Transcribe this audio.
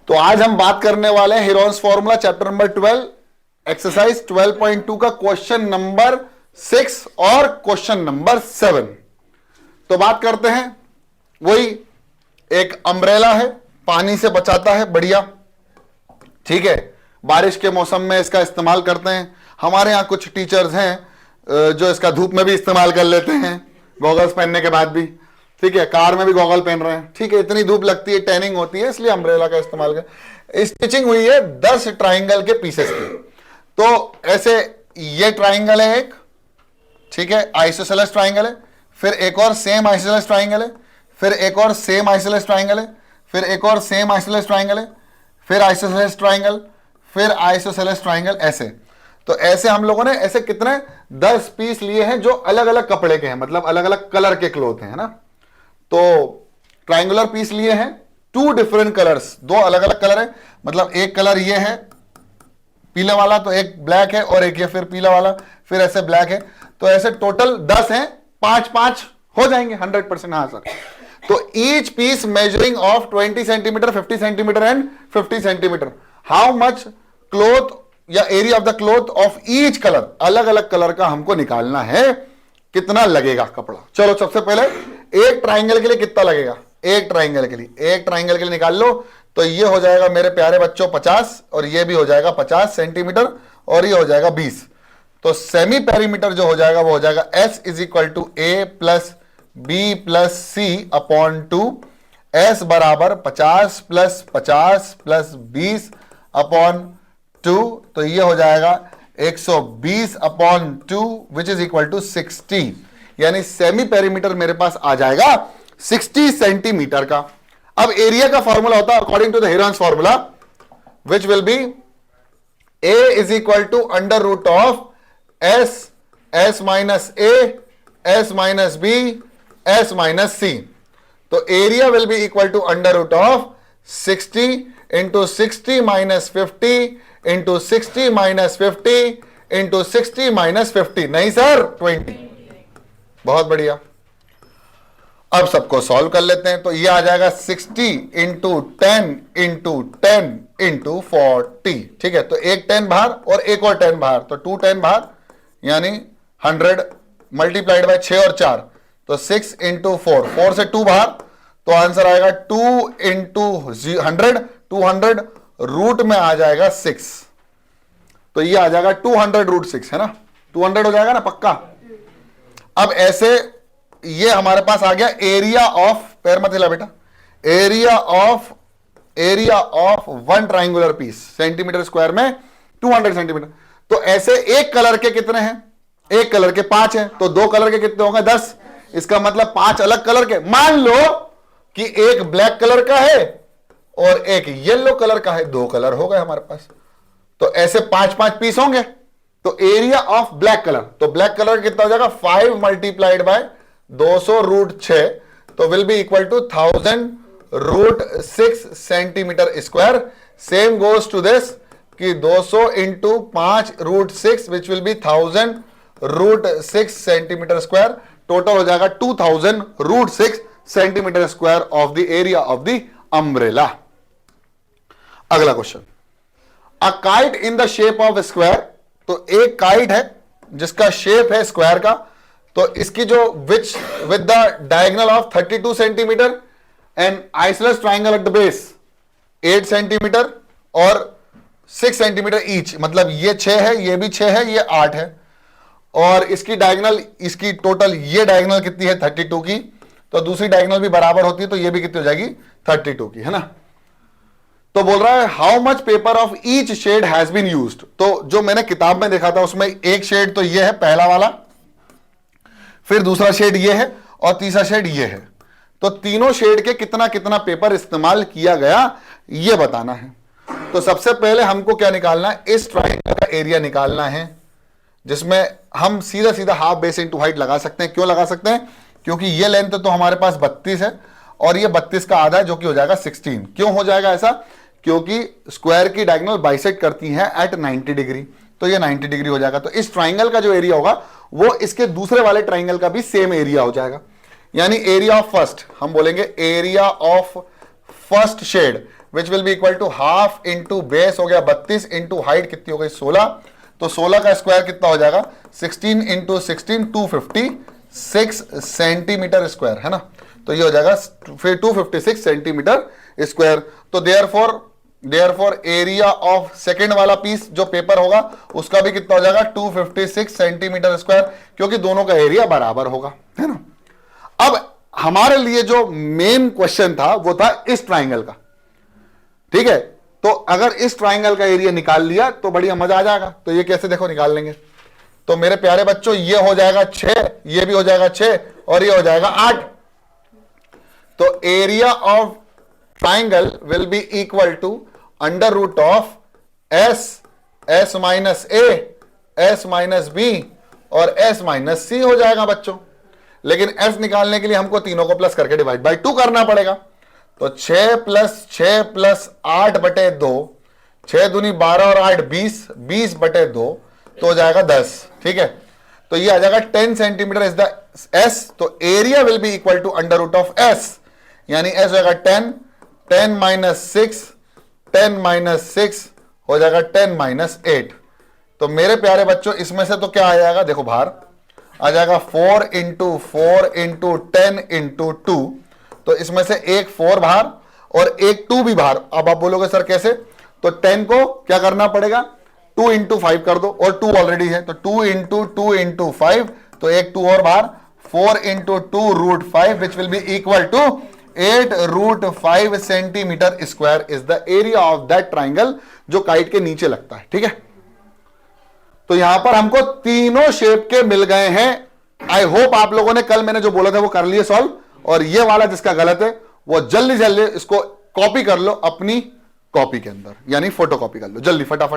तो आज हम बात करने वाले हैं Heron's formula chapter number 12 exercise 12.2 का क्वेश्चन नंबर 6 और क्वेश्चन नंबर 7। तो बात करते हैं, वही एक अम्ब्रेला है, पानी से बचाता है, बढ़िया, ठीक है। बारिश के मौसम में इसका इस्तेमाल करते हैं। हमारे यहां कुछ टीचर्स हैं जो इसका धूप में भी इस्तेमाल कर लेते हैं, गॉगल्स पहनने के बाद भी, ठीक है। कार में भी गॉगल पहन रहे हैं, ठीक है। इतनी धूप लगती है, टैनिंग होती है, इसलिए अम्ब्रेला का इस्तेमाल कर। स्टिचिंग हुई है 10 ट्राइंगल के पीसेस की। तो ऐसे ये ट्राइंगल है एक, ठीक है, आइसोसेलेस ट्राइंगल है, फिर एक और सेम आइसोसेलेस ट्राइंगल है, फिर एक और सेम आइसोसेलेस ट्राइंगल है, फिर एक और सेम आइसोसेलेस ट्राइंगल है, फिर आइसोसेलेस ट्राइंगल, फिर आइसोसेलेस ट्राइंगल, ऐसे। तो ऐसे हम लोगों ने ऐसे कितने 10 पीस लिए हैं जो अलग अलग कपड़े के हैं, मतलब अलग अलग कलर के क्लोथ हैं, है ना। तो ट्राइंगुलर पीस लिए हैं, 2 डिफरेंट कलर्स, 2 अलग अलग कलर है, मतलब एक कलर ये है पीले वाला, तो एक ब्लैक है, और एक ये फिर पीला वाला, फिर ऐसे ब्लैक है। तो ऐसे टोटल 10 हैं, 5-5 हो जाएंगे 100%। हाँ सर। तो each piece measuring of 20 centimeter, 50 centimeter and 50 centimeter. How much cloth या area of the cloth of each colour, अलग अलग कलर का हमको निकालना है, कितना लगेगा कपड़ा। चलो सबसे पहले एक ट्राइंगल के लिए कितना लगेगा, एक ट्राइंगल के लिए निकाल लो। तो ये हो जाएगा मेरे प्यारे बच्चों 50, और ये भी हो जाएगा 50 सेंटीमीटर, और ये हो जाएगा 20। तो सेमी पेरीमीटर जो हो जाएगा वो हो जाएगा S is equal to A plus B plus C upon 2। S बराबर 50 प्लस 50 प्लस 20 अपॉन 2। तो ये हो जाएगा 120 upon 2 which is equal to 60। यानी सेमी पेरीमीटर मेरे पास आ जाएगा 60 सेंटीमीटर का। अब एरिया का फॉर्मूला होता है according to the Heron's formula, which will be A is equal to under root of S minus A, S minus B, S minus C। तो area will be equal to under root of 60 into 60 minus 50 into 60 minus 50 into 60 minus 50। नहीं sir, 20। बहुत बढ़िया। अब सबको solve कर लेते हैं। तो ये आ जाएगा 60 इंटू 10 इंटू 10 इंटू 40, ठीक है। तो एक 10 बाहर और एक और 10 बाहर, तो 2 10 बाहर, यानी 100 मल्टीप्लाइड बाय 6 और 4, तो 6 इंटू 4, 4 से 2 बाहर, तो आंसर आएगा 2 इंटू 100, 200 रूट में आ जाएगा 6। तो ये आ जाएगा 200 रूट 6, है ना, 200 हो जाएगा ना पक्का। अब ऐसे ये हमारे पास आ गया एरिया ऑफ, पैर मत हिला बेटा, area of 1 triangular piece, centimetre square में 200 सेंटीमीटर। तो ऐसे एक कलर के कितने हैं, एक कलर के 5 हैं, तो 2 कलर के कितने होंगे 10। इसका मतलब 5 अलग कलर के। मान लो कि एक ब्लैक कलर का है और एक येलो कलर का है, 2 कलर हो गए हमारे पास। तो ऐसे 5-5 पीस होंगे। तो एरिया ऑफ ब्लैक कलर, तो ब्लैक कलर कितना हो जाएगा 5 मल्टीप्लाइड बाय 200 रूट 6, तो will be equal to 1000 root 6 centimeter square. Same goes to this कि 200 into 5 root 6 which will be 1000 root 6 centimeter square. Total हो जाएगा 2000 root 6 centimeter square of the area of the umbrella. अगला question, a kite in the shape of square. तो एक kite है जिसका shape है square का, तो इसकी जो which with the diagonal of 32 centimetre and isosceles triangle at the base 8 centimetre और 6 सेंटीमीटर ईच, मतलब ये 6 है, ये भी 6 है, ये 8 है, और इसकी डायगोनल, इसकी टोटल ये डायगोनल कितनी है 32 की, तो दूसरी डायगोनल भी बराबर होती है, तो ये भी कितनी हो जाएगी 32 की, है ना। तो बोल रहा है how much paper of each shade has been used. तो जो मैंने किताब में देखा था उसमें एक शेड तो ये है पहला वाला, फिर दूसरा शेड ये है, और तीसरा शेड ये है। तो तीनों शेड के कितना कितना पेपर इस्तेमाल किया गया ये बताना है। तो सबसे पहले हमको क्या निकालना है, इस ट्राइंगल का एरिया निकालना है, जिसमें हम सीधा सीधा हाफ बेस इंटू हाइट लगा सकते हैं। क्यों लगा सकते हैं, क्योंकि ये लेंथ तो हमारे पास 32 है और ये 32 का आधा है, जो कि हो जाएगा 16। क्यों हो जाएगा ऐसा, क्योंकि स्क्वायर की डायगोनल बाइसेक्ट करती है एट 90 डिग्री, तो ये 90 डिग्री हो जाएगा। तो इस ट्राइंगल का जो एरिया होगा वो इसके दूसरे वाले ट्राइंगल का भी सेम एरिया हो जाएगा। यानी एरिया ऑफ फर्स्ट, हम बोलेंगे area of first shade which will be equal to half into base हो गया 32 इंटू हाइट कितनी हो गई 16, तो 16 का स्क्वायर कितना हो जाएगा 16 इंटू 16 256 सेंटीमीटर स्क्वायर है ना, तो ये हो जाएगा फिर 256 सेंटीमीटर स्क्वायर। तो देयरफॉर एरिया ऑफ सेकंड वाला पीस जो पेपर होगा उसका भी कितना हो जाएगा 256 सेंटीमीटर स्क्वायर, क्योंकि दोनों का एरिया बराबर होगा, है ना। अब हमारे लिए जो मेन क्वेश्चन था वो था इस ट्राइंगल का, ठीक है। तो अगर इस ट्राइंगल का एरिया निकाल लिया तो बढ़िया मजा आ जाएगा। तो ये कैसे देखो निकाल लेंगे, तो मेरे प्यारे बच्चों ये हो जाएगा 6, ये भी हो जाएगा 6 और ये हो जाएगा 8। तो area of triangle will be equal to under root of S minus A, S minus B और एस माइनस सी हो जाएगा बच्चों। लेकिन एस निकालने के लिए हमको तीनों को प्लस करके डिवाइड बाय 2 करना पड़ेगा। तो 6 प्लस 8 बटे 2, 6 दूनी 12 और 8 20, 20 बटे 2 तो हो जाएगा 10, ठीक है। तो ये आ जाएगा 10 सेंटीमीटर इज द एस। तो area will be equal to under root of S, यानी एस हो जाएगा 10, 10 माइनस 6, 10 माइनस 6 हो जाएगा 10 माइनस 8। तो मेरे प्यारे बच्चों इसमें से तो क्या आ जाएगा, देखो बाहर आ जाएगा 4 इंटू 4 इंटू 10 इंटू 2, तो इसमें से एक 4 बाहर और एक 2 भी बाहर। अब आप बोलोगे सर कैसे, तो 10 को क्या करना पड़ेगा 2 इंटू 5 कर दो, और 2 ऑलरेडी है तो 2 इंटू 5, तो एक 2 और बाहर, 4 into 2 root 5 which will be equal to 8 root 5 centimetre square is the area of that triangle जो काइट के नीचे लगता है, ठीक है। तो यहां पर हमको तीनों शेप के मिल गए हैं। आई होप आप लोगों ने कल मैंने जो बोला था वो कर लिए सॉल्व, और ये वाला जिसका गलत है वो जल्दी जल्दी इसको कॉपी कर लो अपनी कॉपी के अंदर, यानी फोटो कॉपी कर लो जल्दी फटाफट।